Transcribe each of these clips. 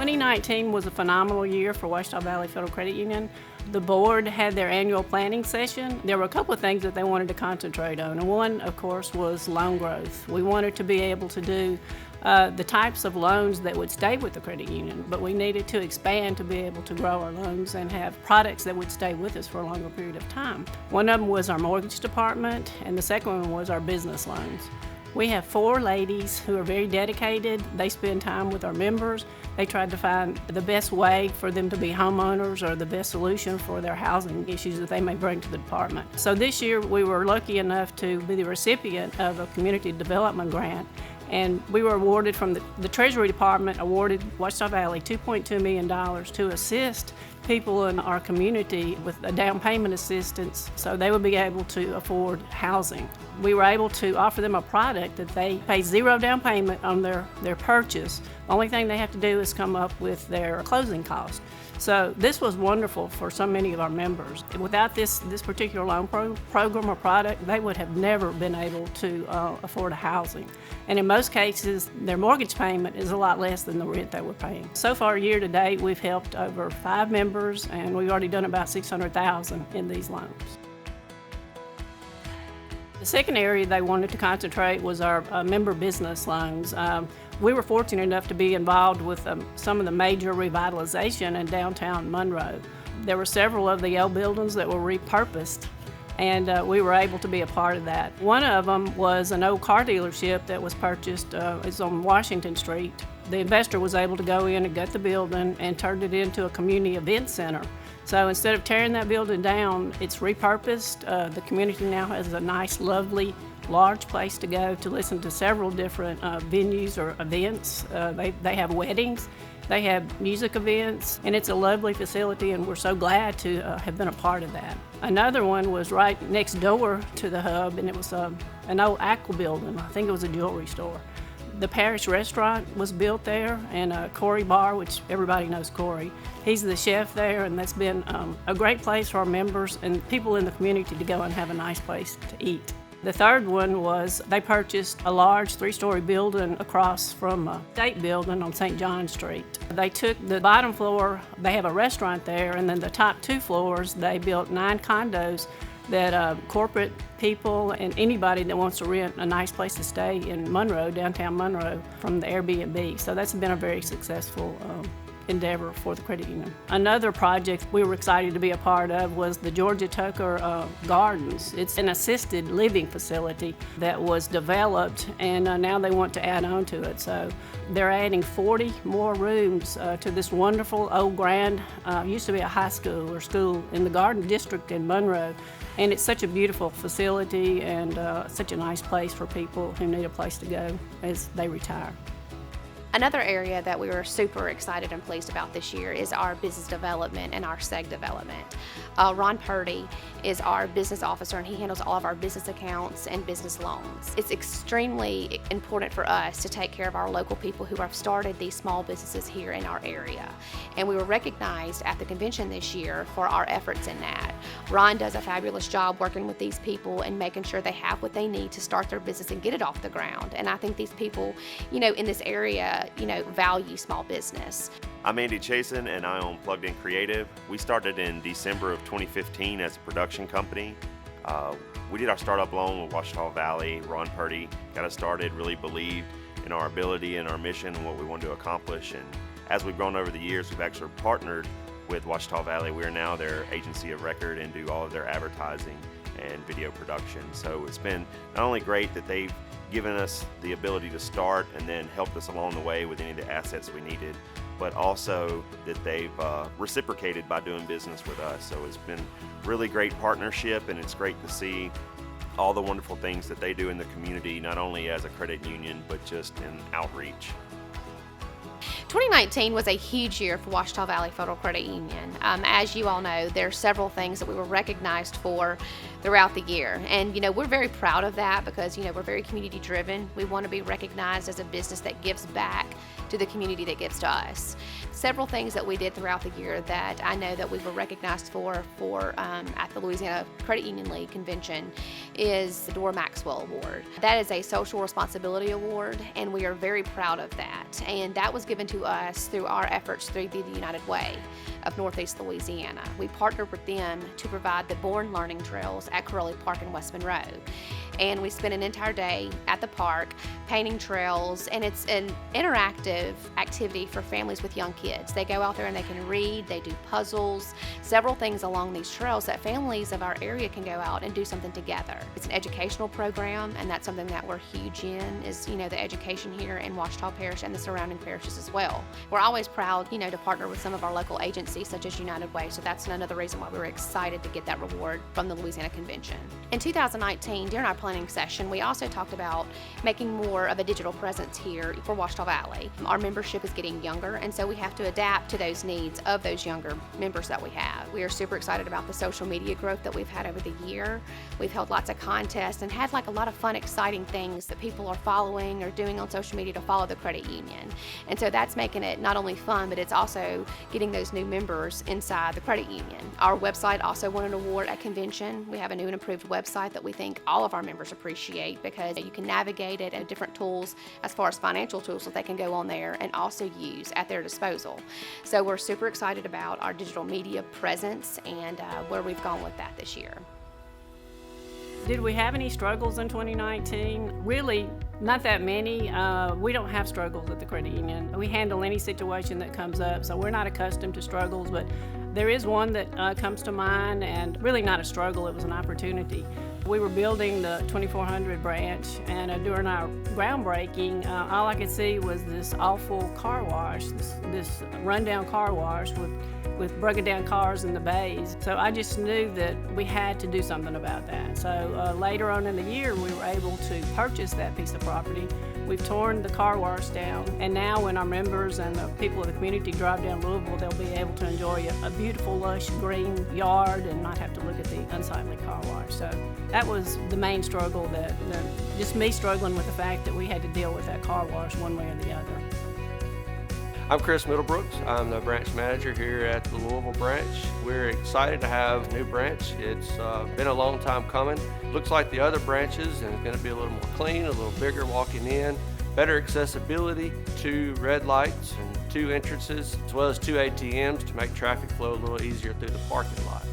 2019 was a phenomenal year for Ouachita Valley Federal Credit Union. The board had their annual planning session. There were a couple of things that they wanted to concentrate on, and one, of course, was loan growth. We wanted to be able to do the types of loans that would stay with the credit union, but we needed to expand to be able to grow our loans and have products that would stay with us for a longer period of time. One of them was our mortgage department, and the second one was our business loans. We have 4 ladies who are very dedicated. They spend time with our members. They tried to find the best way for them to be homeowners or the best solution for their housing issues that they may bring to the department. So this year we were lucky enough to be the recipient of a community development grant, and we were awarded from the Treasury Department, awarded Ouachita Valley $2.2 million to assist people in our community with a down payment assistance so they would be able to afford housing. We were able to offer them a product that they pay 0 down payment on their purchase. The only thing they have to do is come up with their closing costs. So this was wonderful for so many of our members. Without this particular loan program or product, they would have never been able to afford a housing. And in most cases, their mortgage payment is a lot less than the rent they were paying. So far, year to date, we've helped over 5 members, and we've already done about $600,000 in these loans. The second area they wanted to concentrate was our member business loans. We were fortunate enough to be involved with some of the major revitalization in downtown Monroe. There were several of the old buildings that were repurposed, and we were able to be a part of that. One of them was an old car dealership that was purchased. It's on Washington Street. The investor was able to go in and gut the building and turned it into a community event center. So instead of tearing that building down, it's repurposed. The community now has a nice, lovely, large place to go to listen to several different venues or events. They have weddings, they have music events, and it's a lovely facility, and we're so glad to have been a part of that. Another one was right next door to the hub, and it was an old aqua building. I think it was a jewelry store. The Parish Restaurant was built there, and Corey Bar, which everybody knows Corey, he's the chef there, and that's been a great place for our members and people in the community to go and have a nice place to eat. The third one was they purchased a large 3-story building across from a state building on St. John Street. They took the bottom floor, they have a restaurant there, and then the top 2 floors, they built 9 condos that corporate people and anybody that wants to rent a nice place to stay in Monroe, downtown Monroe, from the Airbnb. So that's been a very successful endeavor for the credit union. Another project we were excited to be a part of was the Georgia Tucker Gardens. It's an assisted living facility that was developed, and now they want to add on to it. So they're adding 40 more rooms to this wonderful old grand, used to be a high school or school in the Garden District in Monroe. And it's such a beautiful facility and such a nice place for people who need a place to go as they retire. Another area that we were super excited and pleased about this year is our business development and our SEG development. Ron Purdy is our business officer, and he handles all of our business accounts and business loans. It's extremely important for us to take care of our local people who have started these small businesses here in our area. And we were recognized at the convention this year for our efforts in that. Ron does a fabulous job working with these people and making sure they have what they need to start their business and get it off the ground. And I think these people, in this area, value small business. I'm Andy Chasen, and I own Plugged In Creative. We started in December of 2015 as a production company. We did our startup loan with Ouachita Valley. Ron Purdy got us started, really believed in our ability and our mission and what we wanted to accomplish. And as we've grown over the years, we've actually partnered with Ouachita Valley. We are now their agency of record and do all of their advertising and video production. So it's been not only great that they've given us the ability to start and then helped us along the way with any of the assets we needed, but also that they've reciprocated by doing business with us. So it's been really great partnership, and it's great to see all the wonderful things that they do in the community, not only as a credit union, but just in outreach. 2019 was a huge year for Ouachita Valley Federal Credit Union. As you all know, there are several things that we were recognized for throughout the year. And, we're very proud of that because, we're very community driven. We want to be recognized as a business that gives back to the community that gives to us. Several things that we did throughout the year that I know that we were recognized for at the Louisiana Credit Union League convention is the Dora Maxwell Award. That is a social responsibility award, and we are very proud of that. And that was given to us through our efforts through the United Way of Northeast Louisiana. We partnered with them to provide the Born Learning Trails at Corelli Park in West Monroe. And we spent an entire day at the park painting trails, and it's an interactive activity for families with young kids. They go out there and they can read, they do puzzles, several things along these trails that families of our area can go out and do something together. It's an educational program, and that's something that we're huge in, is the education here in Ouachita Parish and the surrounding parishes as well. We're always proud, to partner with some of our local agencies such as United Way, so that's another reason why we were excited to get that reward from the Louisiana Convention. In 2019, during our planning session, we also talked about making more of a digital presence here for Ouachita Valley. Our membership is getting younger, and so we have to adapt to those needs of those younger members that we have. We are super excited about the social media growth that we've had over the year. We've held lots of contests and had a lot of fun, exciting things that people are following or doing on social media to follow the credit union. And so that's making it not only fun, but it's also getting those new members inside the credit union. Our website also won an award at convention. We have a new and improved website that we think all of our members appreciate because you can navigate it and different tools as far as financial tools that they can go on there and also use at their disposal. So we're super excited about our digital media presence and where we've gone with that this year. Did we have any struggles in 2019? Really, not that many. We don't have struggles at the credit union. We handle any situation that comes up, so we're not accustomed to struggles, but there is one that comes to mind, and really not a struggle, it was an opportunity. We were building the 2400 branch, and during our groundbreaking, all I could see was this awful car wash, this rundown car wash with broken down cars in the bays. So I just knew that we had to do something about that. So later on in the year, we were able to purchase that piece of property. We've torn the car wash down, and now when our members and the people of the community drive down Louisville, they'll be able to enjoy a beautiful, lush green yard and not have to look at the unsightly car wash. So that was the main struggle, just me struggling with the fact that we had to deal with that car wash one way or the other. I'm Chris Middlebrooks. I'm the branch manager here at the Louisville branch. We're excited to have a new branch. It's been a long time coming. Looks like the other branches, and it's going to be a little more clean, a little bigger walking in, better accessibility, 2 red lights and 2 entrances, as well as 2 ATMs to make traffic flow a little easier through the parking lot.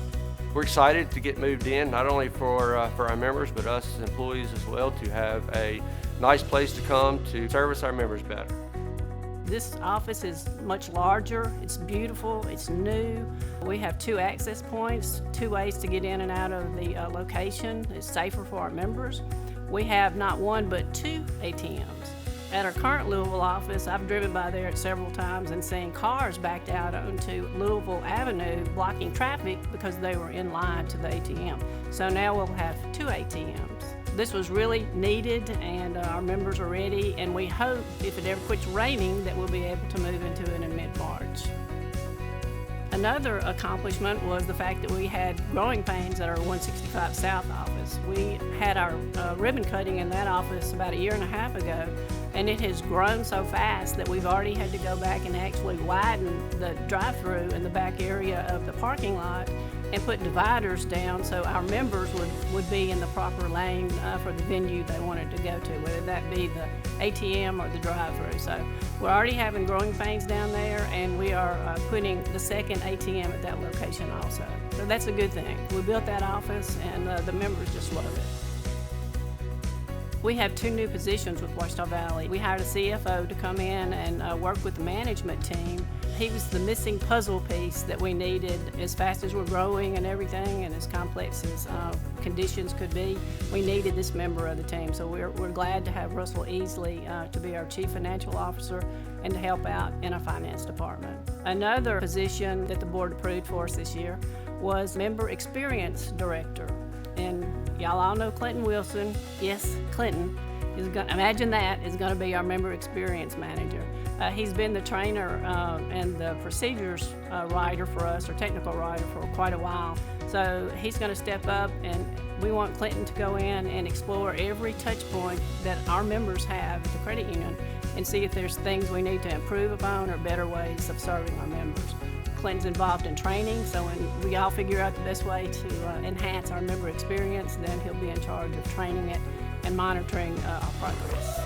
We're excited to get moved in, not only for our members, but us as employees as well, to have a nice place to come to service our members better. This office is much larger, it's beautiful, it's new. We have 2 access points, 2 ways to get in and out of the location. It's safer for our members. We have not 1 but 2 ATMs. At our current Louisville office, I've driven by there several times and seen cars backed out onto Louisville Avenue blocking traffic because they were in line to the ATM. So now we'll have 2 ATMs. This was really needed, and our members are ready, and we hope if it ever quits raining that we'll be able to move into it in mid-March. Another accomplishment was the fact that we had growing pains at our 165 South office. We had our ribbon cutting in that office about 1.5 years ago, and it has grown so fast that we've already had to go back and actually widen the drive-through in the back area of the parking lot and put dividers down so our members would be in the proper lane for the venue they wanted to go to, whether that be the ATM or the drive-through. So we're already having growing pains down there, and we are putting the second ATM at that location also. So that's a good thing. We built that office, and the members just love it. We have 2 new positions with Ouachita Valley. We hired a CFO to come in and work with the management team. He was the missing puzzle piece that we needed as fast as we're growing and everything, and as complex as conditions could be. We needed this member of the team, so we're glad to have Russell Easley to be our Chief Financial Officer and to help out in our finance department. Another position that the board approved for us this year was Member Experience Director. And y'all all know Clinton Wilson. Yes, Clinton is going. Imagine that is going to be our Member Experience Manager. He's been the trainer and the procedures writer for us, or technical writer, for quite a while. So he's going to step up and We want Clinton to go in and explore every touch point that our members have at the credit union and see if there's things we need to improve upon or better ways of serving our members. Clinton's involved in training, so when we all figure out the best way to enhance our member experience, then he'll be in charge of training it and monitoring our progress.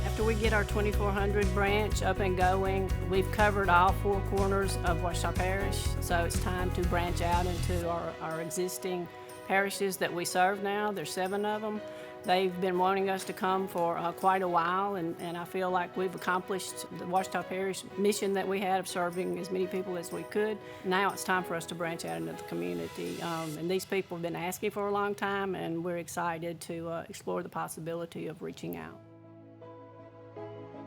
After we get our 2400 branch up and going, we've covered all four corners of Ouachita Parish, so it's time to branch out into our existing parishes that we serve now. There's 7 of them. They've been wanting us to come for quite a while, and I feel like we've accomplished the Ouachita Parish mission that we had of serving as many people as we could. Now it's time for us to branch out into the community, and these people have been asking for a long time, and we're excited to explore the possibility of reaching out.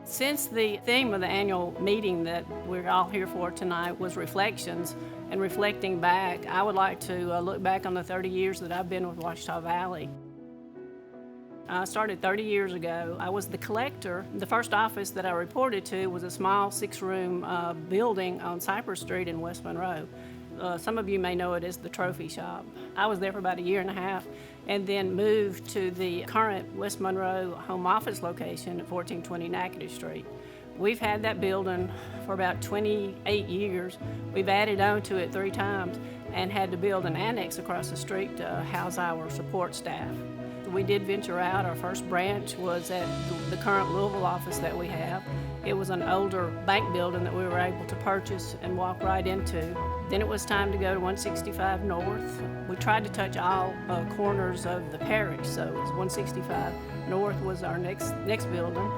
Since the theme of the annual meeting that we're all here for tonight was reflections and reflecting back, I would like to look back on the 30 years that I've been with Ouachita Valley. I started 30 years ago. I was the collector. The first office that I reported to was a small 6-room building on Cypress Street in West Monroe. Some of you may know it as the trophy shop. I was there for about a year and a half and then moved to the current West Monroe home office location at 1420 Natchitoches Street. We've had that building for about 28 years. We've added on to it 3 times and had to build an annex across the street to house our support staff. We did venture out. Our first branch was at the current Louisville office that we have. It was an older bank building that we were able to purchase and walk right into. Then it was time to go to 165 North. We tried to touch all corners of the parish, so it was 165 North was our next building.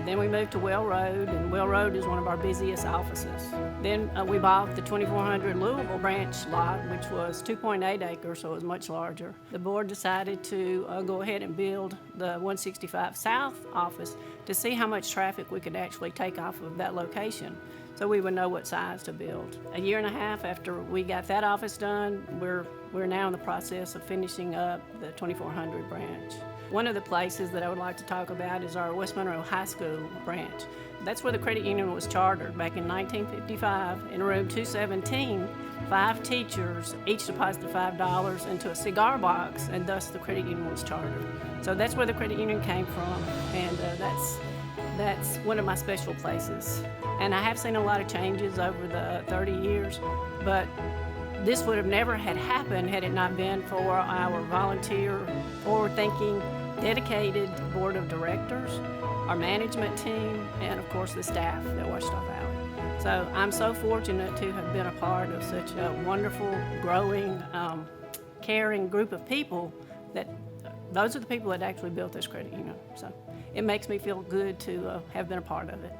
Then we moved to Well Road, and Well Road is one of our busiest offices. Then we bought the 2400 Louisville branch lot, which was 2.8 acres, so it was much larger. The board decided to go ahead and build the 165 South office to see how much traffic we could actually take off of that location, so we would know what size to build. A year and a half after we got that office done, we're now in the process of finishing up the 2400 branch. One of the places that I would like to talk about is our West Monroe High School branch. That's where the credit union was chartered back in 1955. In room 217, 5 teachers each deposited $5 into a cigar box, and thus the credit union was chartered. So that's where the credit union came from, and that's one of my special places. And I have seen a lot of changes over the 30 years, but this would have never had happened had it not been for our volunteer, forward-thinking, dedicated board of directors, our management team, and of course the staff at Ouachita Valley. So I'm so fortunate to have been a part of such a wonderful, growing, caring group of people that those are the people that actually built this credit union. So it makes me feel good to have been a part of it.